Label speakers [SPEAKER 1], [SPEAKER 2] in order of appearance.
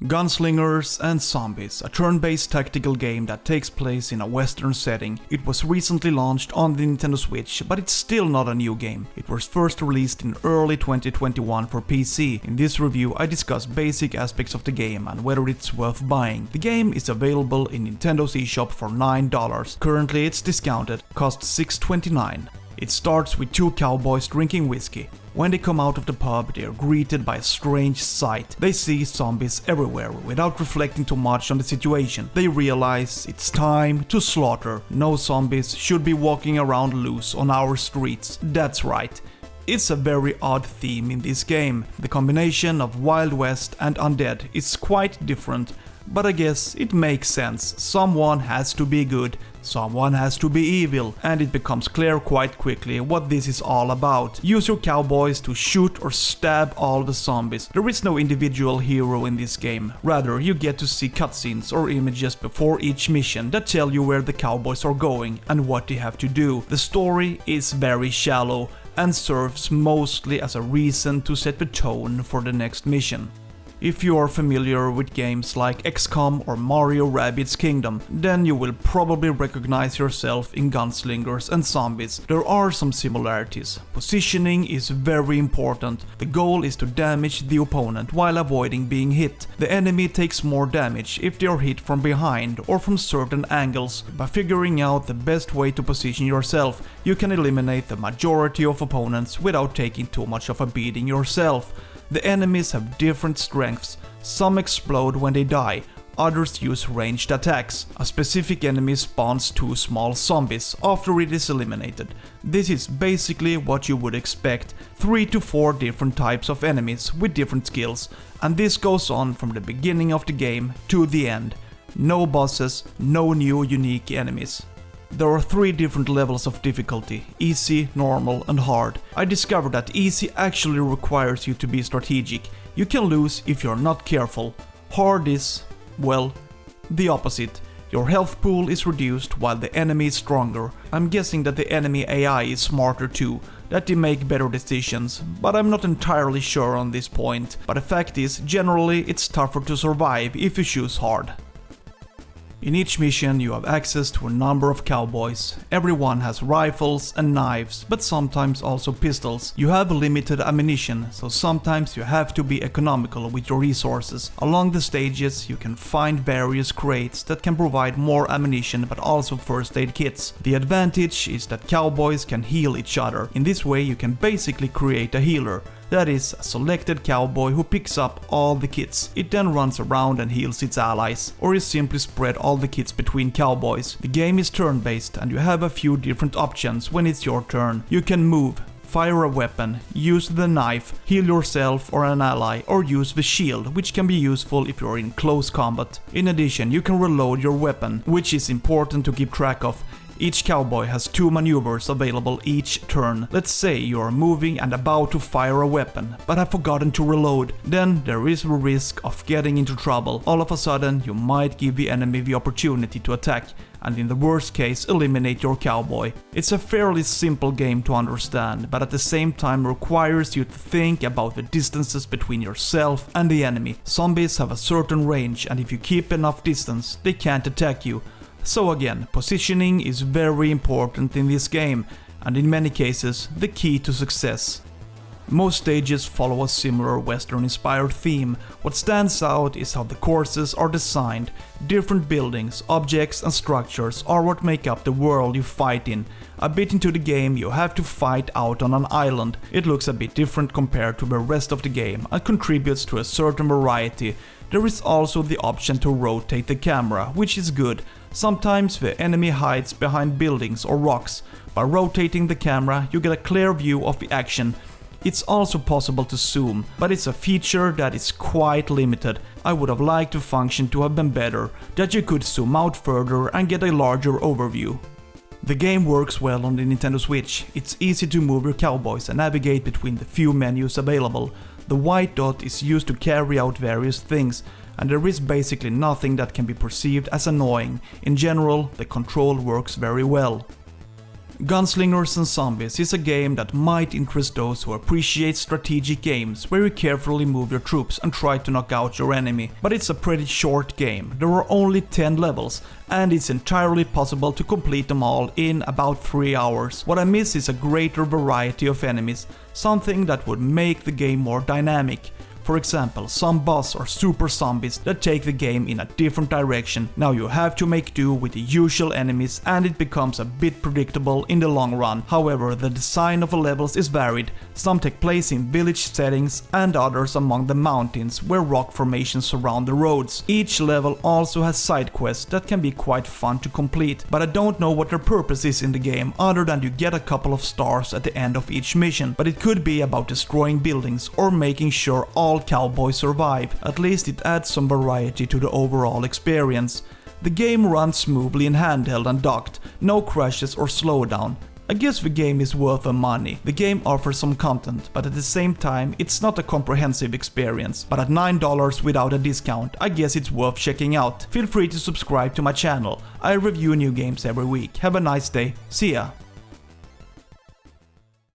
[SPEAKER 1] Gunslingers and Zombies, a turn-based tactical game that takes place in a western setting. It was recently launched on the Nintendo Switch, but it's still not a new game. It was first released in early 2021 for PC. In this review I discuss basic aspects of the game and whether it's worth buying. The game is available in Nintendo's eShop for $9. Currently it's discounted, costs $6.29. It starts with two cowboys drinking whiskey. When they come out of the pub, they are greeted by a strange sight. They see zombies everywhere. Without reflecting too much on the situation, they realize it's time to slaughter. No zombies should be walking around loose on our streets. That's right. It's a very odd theme in this game. The combination of Wild West and undead is quite different, but I guess it makes sense. Someone has to be good, someone has to be evil, and it becomes clear quite quickly what this is all about. Use your cowboys to shoot or stab all the zombies. There is no individual hero in this game. Rather, you get to see cutscenes or images before each mission that tell you where the cowboys are going and what they have to do. The story is very shallow and serves mostly as a reason to set the tone for the next mission. If you are familiar with games like XCOM or Mario Rabbids Kingdom, then you will probably recognize yourself in Gunslingers and Zombies. There are some similarities. Positioning is very important. The goal is to damage the opponent while avoiding being hit. The enemy takes more damage if they are hit from behind or from certain angles. By figuring out the best way to position yourself, you can eliminate the majority of opponents without taking too much of a beating yourself. The enemies have different strengths. Some explode when they die, others use ranged attacks. A specific enemy spawns two small zombies after it is eliminated. This is basically what you would expect, 3 to 4 different types of enemies with different skills, and this goes on from the beginning of the game to the end. No bosses, no new unique enemies. There are 3 different levels of difficulty: easy, normal and hard. I discovered that easy actually requires you to be strategic. You can lose if you're not careful. Hard is, well, the opposite. Your health pool is reduced while the enemy is stronger. I'm guessing that the enemy AI is smarter too, that they make better decisions, but I'm not entirely sure on this point. But the fact is, generally it's tougher to survive if you choose hard. In each mission you have access to a number of cowboys. Everyone has rifles and knives, but sometimes also pistols. You have limited ammunition, so sometimes you have to be economical with your resources. Along the stages you can find various crates that can provide more ammunition but also first aid kits. The advantage is that cowboys can heal each other. In this way you can basically create a healer. That is, a selected cowboy who picks up all the kits. It then runs around and heals its allies, or you simply spread all the kits between cowboys. The game is turn-based and you have a few different options when it's your turn. You can move, fire a weapon, use the knife, heal yourself or an ally, or use the shield, which can be useful if you're in close combat. In addition, you can reload your weapon, which is important to keep track of. Each cowboy has 2 maneuvers available each turn. Let's say you are moving and about to fire a weapon, but have forgotten to reload. Then there is a risk of getting into trouble. All of a sudden, you might give the enemy the opportunity to attack, and in the worst case, eliminate your cowboy. It's a fairly simple game to understand, but at the same time requires you to think about the distances between yourself and the enemy. Zombies have a certain range, and if you keep enough distance, they can't attack you. So again, positioning is very important in this game, and in many cases, the key to success. Most stages follow a similar Western-inspired theme. What stands out is how the courses are designed. Different buildings, objects and structures are what make up the world you fight in. A bit into the game you have to fight out on an island. It looks a bit different compared to the rest of the game and contributes to a certain variety. There is also the option to rotate the camera, which is good. Sometimes the enemy hides behind buildings or rocks. By rotating the camera you get a clear view of the action. It's also possible to zoom, but it's a feature that is quite limited. I would have liked the function to have been better, that you could zoom out further and get a larger overview. The game works well on the Nintendo Switch. It's easy to move your cowboys and navigate between the few menus available. The white dot is used to carry out various things, and there is basically nothing that can be perceived as annoying. In general, the control works very well. Gunslingers and Zombies is a game that might interest those who appreciate strategic games where you carefully move your troops and try to knock out your enemy, but it's a pretty short game. There are only 10 levels and it's entirely possible to complete them all in about 3 hours. What I miss is a greater variety of enemies, something that would make the game more dynamic. For example, some boss or super zombies that take the game in a different direction. Now you have to make do with the usual enemies and it becomes a bit predictable in the long run. However, the design of the levels is varied. Some take place in village settings and others among the mountains where rock formations surround the roads. Each level also has side quests that can be quite fun to complete, but I don't know what their purpose is in the game other than you get a couple of stars at the end of each mission. But it could be about destroying buildings or making sure all cowboys survive. At least it adds some variety to the overall experience. The game runs smoothly in handheld and docked, no crashes or slowdown. I guess the game is worth the money. The game offers some content, but at the same time it's not a comprehensive experience. But at $9 without a discount, I guess it's worth checking out. Feel free to subscribe to my channel. I review new games every week. Have a nice day. See ya!